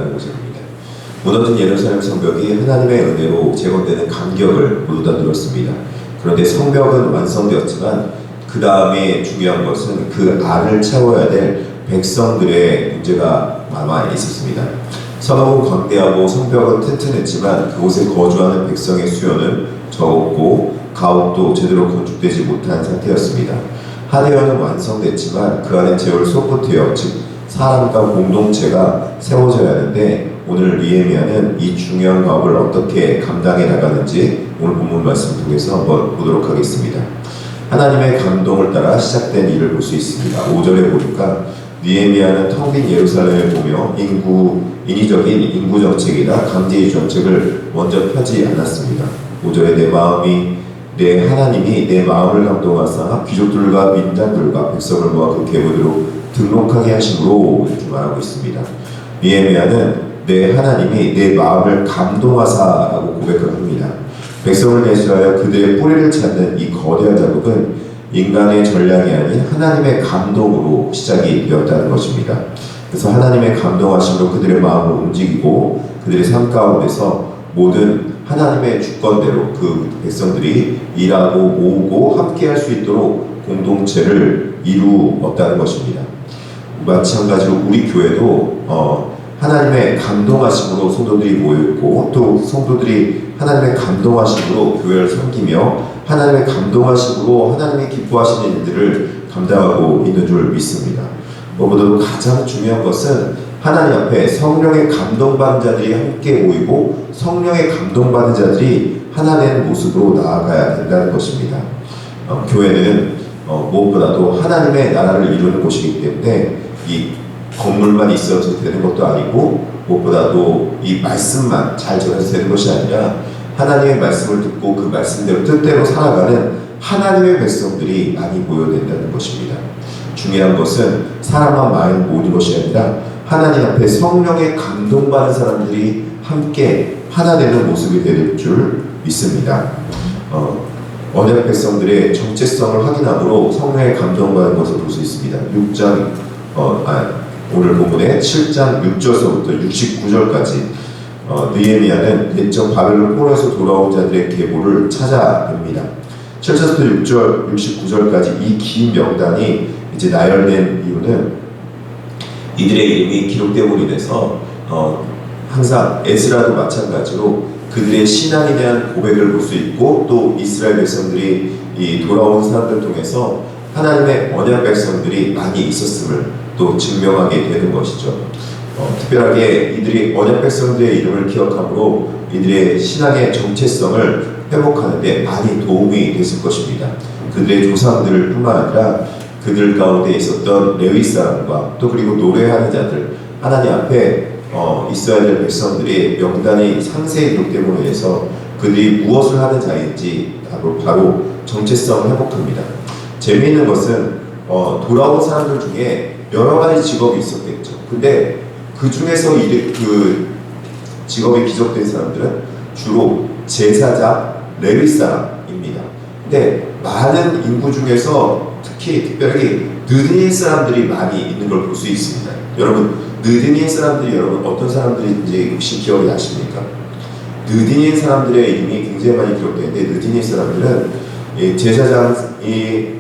된다는 것입니다. 무너진 예루살렘 성벽이 하나님의 은혜로 재건되는 감격을 모두 다 누렸습니다. 그런데 성벽은 완성되었지만 그 다음에 중요한 것은 그 안을 채워야 될 백성들의 문제가 남아 있었습니다. 성읍은 광대하고 성벽은 튼튼했지만 그곳에 거주하는 백성의 수요는 적었고 가옥도 제대로 건축되지 못한 상태였습니다. 하대현은 완성됐지만 그 안에 제올 소프트웨어, 즉 사람과 공동체가 세워져야 하는데 오늘 느헤미야는 이 중요한 가업을 어떻게 감당해 나가는지 오늘 본문 말씀 통해서 한번 보도록 하겠습니다. 하나님의 감동을 따라 시작된 일을 볼 수 있습니다. 5절에 보니까 느헤미야는 텅 빈 예루살렘을 보며 인위적인 인구 정책이나 강제이주 정책을 먼저 펴지 않았습니다. 5절에 내 하나님이 내 마음을 감동하사 귀족들과 민장들과 백성을 모아 그 계보대로 등록하게 하심으로 이렇게 말하고 있습니다. 느헤미야는 내 하나님이 내 마음을 감동하사라고 고백을 합니다. 백성을 대신하여 그들의 뿌리를 찾는 이 거대한 작업은 인간의 전략이 아닌 하나님의 감동으로 시작이 되었다는 것입니다. 그래서 하나님의 감동하심으로 그들의 마음을 움직이고 그들의 삶 가운데서 모든 하나님의 주권대로 그 백성들이 일하고 모으고 함께 할 수 있도록 공동체를 이루었다는 것입니다. 마찬가지로 우리 교회도 하나님의 감동하심으로 성도들이 모여있고 또 성도들이 하나님의 감동하심으로 교회를 섬기며 하나님의 감동하심으로 하나님의 기뻐하시는 일들을 감당하고 있는 줄 믿습니다. 무엇보다도 가장 중요한 것은 하나님 앞에 성령의 감동받은 자들이 함께 모이고 성령의 감동받은 자들이 하나 된 모습으로 나아가야 된다는 것입니다. 교회는 무엇보다도 하나님의 나라를 이루는 곳이기 때문에 이 건물만 있어도 되는 것도 아니고 무엇보다도 이 말씀만 잘 전해서 되는 것이 아니라 하나님의 말씀을 듣고 그 말씀대로 뜻대로 살아가는 하나님의 백성들이 많이 모여야 된다는 것입니다. 중요한 것은 사람만 많이 모이는 것이 아니라 하나님 앞에 성령의 감동받은 사람들이 함께 하나 되는 모습이 될 줄 믿습니다. 언약 백성들의 정체성을 확인함으로 성령의 감동받은 것을 볼 수 있습니다. 오늘 본문의 7장 6절서부터 69절까지 느헤미야는 옛적 바벨론 포로에서 돌아온 자들의 계보를 찾아냅니다. 7절부터 6절, 69절까지 이 긴 명단이 이제 나열된 이유는 이들의 이름이 기록되고 인해서 항상 에스라도 마찬가지로 그들의 신앙에 대한 고백을 볼 수 있고 또 이스라엘 백성들이 이 돌아온 사람들 통해서 하나님의 언약 백성들이 많이 있었음을 또 증명하게 되는 것이죠. 특별하게 이들이 언약 백성들의 이름을 기억함으로 이들의 신앙의 정체성을 회복하는 데 많이 도움이 됐을 것입니다. 그들의 조상들 뿐만 아니라 그들 가운데 있었던 레위 사람과 또 그리고 노래하는 자들, 하나님 앞에 있어야 될 백성들의 명단이 상세히 기록됨으로 인해서 그들이 무엇을 하는 자인지 바로 정체성을 회복합니다. 재미있는 것은 돌아온 사람들 중에 여러 가지 직업이 있었겠죠. 근데 그 중에서 그 직업이 기록된 사람들은 주로 제사장, 레위 사람입니다. 근데 많은 인구 중에서 특별히 느드닌 사람들이 많이 있는 걸 볼 수 있습니다. 여러분, 느드닌 사람들이 어떤 사람들인지 혹시 기억이 나십니까? 느드닌 사람들의 이름이 굉장히 많이 기록되는데 느드닌 사람들은 제사장이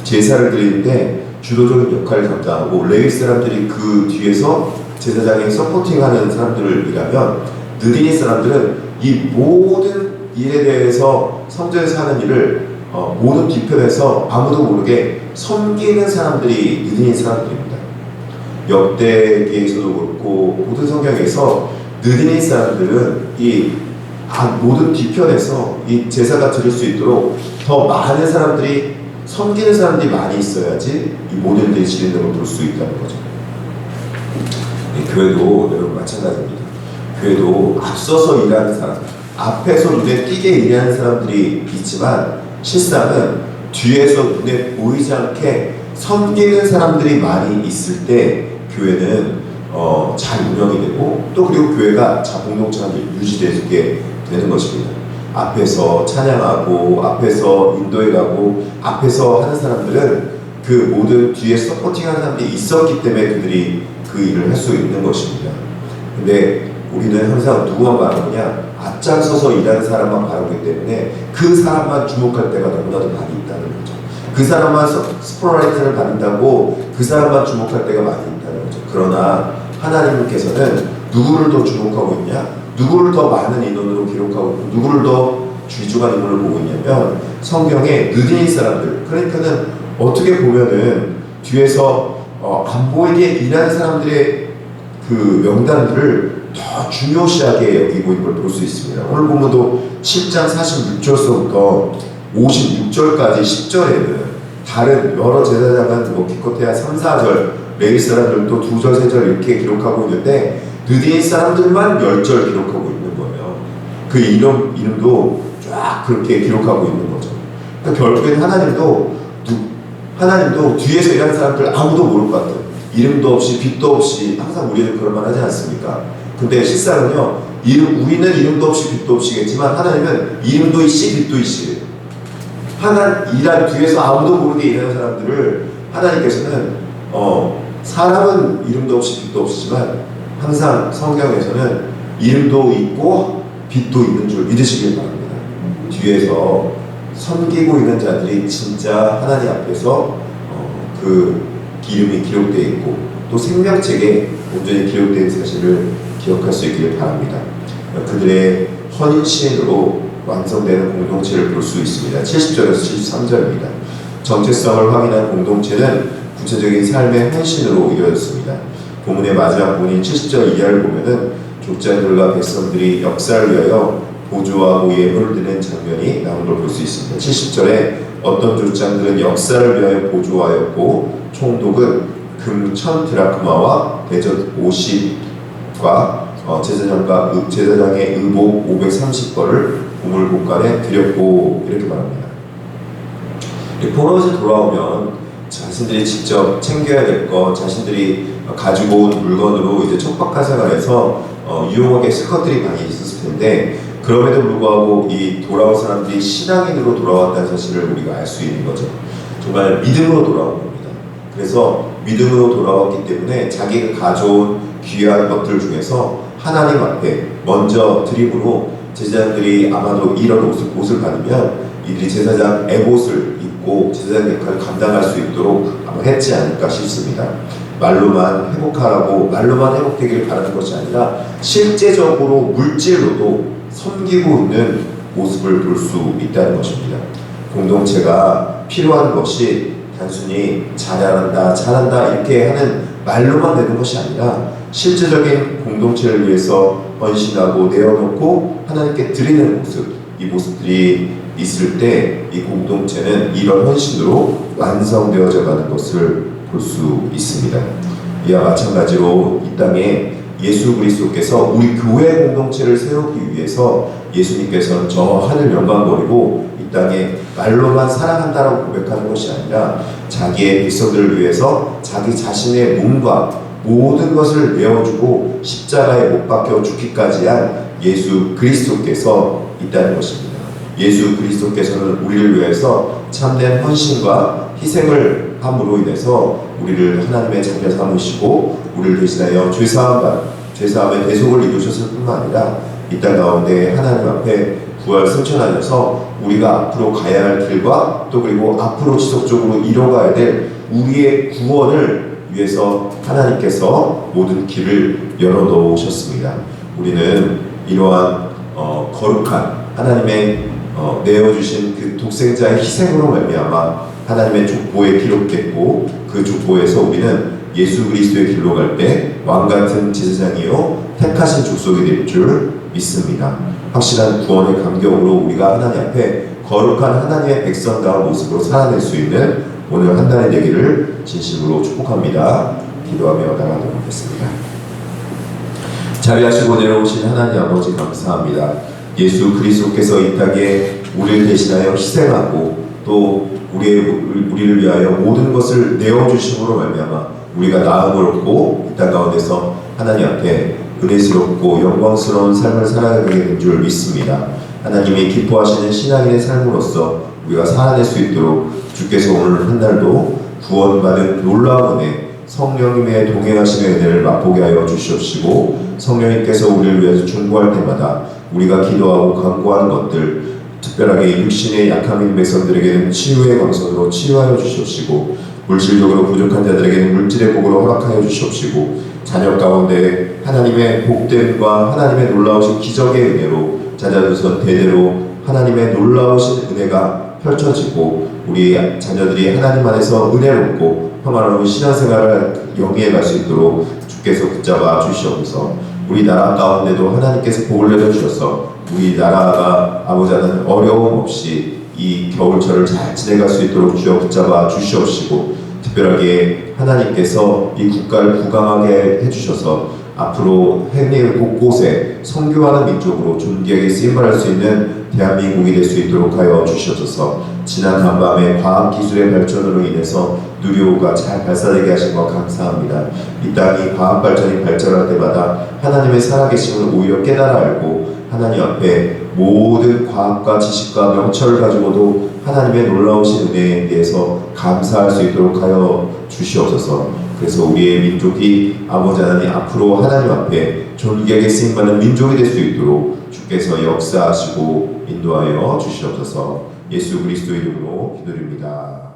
제사를 드리는데 주도적인 역할을 감당하고 레위 사람들이 그 뒤에서 제사장이 서포팅하는 사람들이라면 느드닌 사람들은 이 모든 일에 대해서 성전에서 하는 일을 모든 뒤편에서 아무도 모르게 섬기는 사람들이 느드닌 사람들입니다. 역대기에서도 그렇고 모든 성경에서 느드닌 사람들은 이 모든 뒤편에서 이 제사가 드릴 수 있도록 더 많은 사람들이 섬기는 사람들이 많이 있어야지 이 모든 일들이 진행되는 걸 볼 수 있다는 거죠. 교회도 여러분 마찬가지입니다. 교회도 앞서서 일하는 사람, 앞에서 눈에 띄게 일하는 사람들이 있지만 실상은 뒤에서 눈에 보이지 않게 섬기는 사람들이 많이 있을 때 교회는 잘 운영이 되고 또 그리고 교회가 공동체가 유지되게 되는 것입니다. 앞에서 찬양하고 앞에서 인도해가고 앞에서 하는 사람들은 그 모든 뒤에 서포팅하는 사람들이 있었기 때문에 그들이 그 일을 할 수 있는 것입니다. 근데 우리는 항상 누구만 바라보냐? 앞장서서 일하는 사람만 바라보기 때문에 그 사람만 주목할 때가 너무나도 많이 있다는 거죠. 그 사람만 스포라이트를 받는다고 그 사람만 주목할 때가 많이 있다는 거죠. 그러나 하나님께서는 누구를 더 주목하고 있냐? 누구를 더 많은 인원으로 기록하고 있고 누구를 더 귀중한 인물을 보고 있냐면 성경에 느디닌 사람들, 그러니까는 어떻게 보면은 뒤에서 안 보이게 일하는 사람들의 그 명단들을 더 중요시하게 여기고 있는 걸 볼 수 있습니다. 오늘 본문도 7장 46절서부터 56절까지 10절에는 다른 여러 제사장은 뭐 기껏해야 3, 4절, 레위 사람들도 2절, 3절 이렇게 기록하고 있는데 느디닌 사람들만 10절 기록하고 있는 거예요. 그 이름도 쫙 그렇게 기록하고 있는 거죠. 그러니까 결국엔 하나님도 뒤에서 일하는 사람들 아무도 모를 것 같아요. 이름도 없이 빛도 없이 항상 우리는 그런 말 하지 않습니까? 근데 실상은요, 우리는 이름도 없이 빛도 없이겠지만 하나님은 이름도 있이 빛도 있이 일한 뒤에서 아무도 모르게 일하는 사람들을 하나님께서는 사람은 이름도 없이 빛도 없이지만 항상 성경에서는 이름도 있고 빛도 있는 줄 믿으시길 바랍니다. 뒤에서 섬기고 있는 자들이 진짜 하나님 앞에서 그 이름이 기록되어 있고 또 생명책에 온전히 기록된 사실을 기억할 수 있기를 바랍니다. 그들의 헌신으로 완성되는 공동체를 볼 수 있습니다. 70절에서 73절입니다. 정체성을 확인한 공동체는 구체적인 삶의 헌신으로 이루어졌습니다. 본문의 마지막 부분인 70절 이하를 보면은 족장들과 백성들이 역사를 위하여 보조하고 예물을 드리는 장면이 나온 걸 볼 수 있습니다. 70절에 어떤 족장들은 역사를 위하여 보조하였고 총독은 금 1000드라크마와 대접 50과 제사장의 의복 530벌을 우물복간에 드렸고 이렇게 말합니다. 포로에서 돌아오면 자신들이 직접 챙겨야 될 것, 자신들이 가지고 온 물건으로 이제 척박한 생활에서 유용하게 쓸 것들이 많이 있었을 텐데 그럼에도 불구하고 이 돌아온 사람들이 신앙인으로 돌아왔다는 사실을 우리가 알 수 있는 거죠. 정말 믿음으로 돌아온 겁니다. 그래서 믿음으로 돌아왔기 때문에 자기가 가져온 귀한 것들 중에서 하나님 앞에 먼저 드림으로 제사장들이 아마도 이런 옷을 받으면 이들이 제사장 에봇을 입고 제사장 역할을 감당할 수 있도록 아마 했지 않을까 싶습니다. 말로만 회복하라고 말로만 회복되기를 바라는 것이 아니라 실제적으로 물질로도 섬기고 있는 모습을 볼 수 있다는 것입니다. 공동체가 필요한 것이 단순히 잘한다 이렇게 하는 말로만 되는 것이 아니라 실제적인 공동체를 위해서 헌신하고 내어놓고 하나님께 드리는 모습, 이 모습들이 있을 때 이 공동체는 이런 헌신으로 완성되어져 가는 것을 볼 수 있습니다. 이와 마찬가지로 이 땅에 예수 그리스도께서 우리 교회 공동체를 세우기 위해서 예수님께서는 저 하늘 영광 버리고 이 땅에 말로만 사랑한다라고 고백하는 것이 아니라 자기의 백성들을 위해서 자기 자신의 몸과 모든 것을 내어주고 십자가에 못 박혀 죽기까지 한 예수 그리스도께서 있다는 것입니다. 예수 그리스도께서는 우리를 위해서 참된 헌신과 희생을 함으로 인해서 우리를 하나님의 자녀 삼으시고 우리를 대신하여 죄사함의 대속을 이루셨을 뿐만 아니라 이 땅 가운데 하나님 앞에 부활 승천하셔서 우리가 앞으로 가야 할 길과 또 그리고 앞으로 지속적으로 이뤄가야 될 우리의 구원을 위해서 하나님께서 모든 길을 열어놓으셨습니다. 우리는 이러한 거룩한 하나님의 내어주신 그 독생자의 희생으로 말미암아 하나님의 족보에 기록됐고 그 족보에서 우리는 예수 그리스도의 길로 갈 때 왕같은 제사장이요 택하신 족속이 될 줄 믿습니다. 확실한 구원의 감격으로 우리가 하나님 앞에 거룩한 하나님의 백성다운 모습으로 살아낼 수 있는 오늘 한 달의 되기를 진심으로 축복합니다. 기도하며 나가도록 하겠습니다. 자비하시고 내려오신 하나님 아버지 감사합니다. 예수 그리스도께서 이 땅에 우리를 대신하여 희생하고 또 우리를 위하여 모든 것을 내어주심으로 말미암아 우리가 나음을 얻고 이 땅 가운데서 하나님 앞에 은혜스럽고 영광스러운 삶을 살아가게 된 줄 믿습니다. 하나님이 기뻐하시는 신앙인의 삶으로서 우리가 살아낼 수 있도록 주께서 오늘 한 날도 구원받은 놀라운 은혜 성령님의 동행하심의 은혜를 맛보게 하여 주시옵시고, 성령님께서 우리를 위해서 중보할 때마다 우리가 기도하고 간구하는 것들, 특별하게 육신의 약함 있는 백성들에게는 치유의 광선으로 치유하여 주시옵시고, 물질적으로 부족한 자들에게는 물질의 복으로 허락하여 주시옵시고, 자녀 가운데 하나님의 복됨과 하나님의 놀라우신 기적의 은혜로 자녀들선 대대로 하나님의 놀라우신 은혜가 펼쳐지고, 우리 자녀들이 하나님 안에서 은혜롭고 평안로운 신앙생활을 영위해 갈 수 있도록 주께서 붙잡아 주시옵소서. 우리 나라 가운데도 하나님께서 복을 내려 주셔서 우리 나라가 아버지 하나님 어려움 없이 이 겨울철을 잘 지내갈 수 있도록 주여 붙잡아 주시옵시고, 특별하게 하나님께서 이 국가를 부강하게 해주셔서 앞으로 해외 곳곳에 선교하는 민족으로 존귀하게 쓰임받을 수 있는 대한민국이 될 수 있도록 하여 주시옵소서. 지난 한밤에 과학기술의 발전으로 인해서 누리호가 잘 발사되게 하신 것 감사합니다. 이 땅이 과학발전이 발전할 때마다 하나님의 살아계심을 오히려 깨달아 알고 하나님 앞에 모든 과학과 지식과 명철을 가지고도 하나님의 놀라우신 은혜에 대해서 감사할 수 있도록 하여 주시옵소서. 그래서 우리의 민족이 아버지 하나님 앞으로 하나님 앞에 존귀하게 쓰임받는 민족이 될 수 있도록 주께서 역사하시고 인도하여 주시옵소서. 예수 그리스도 이름으로 기도드립니다.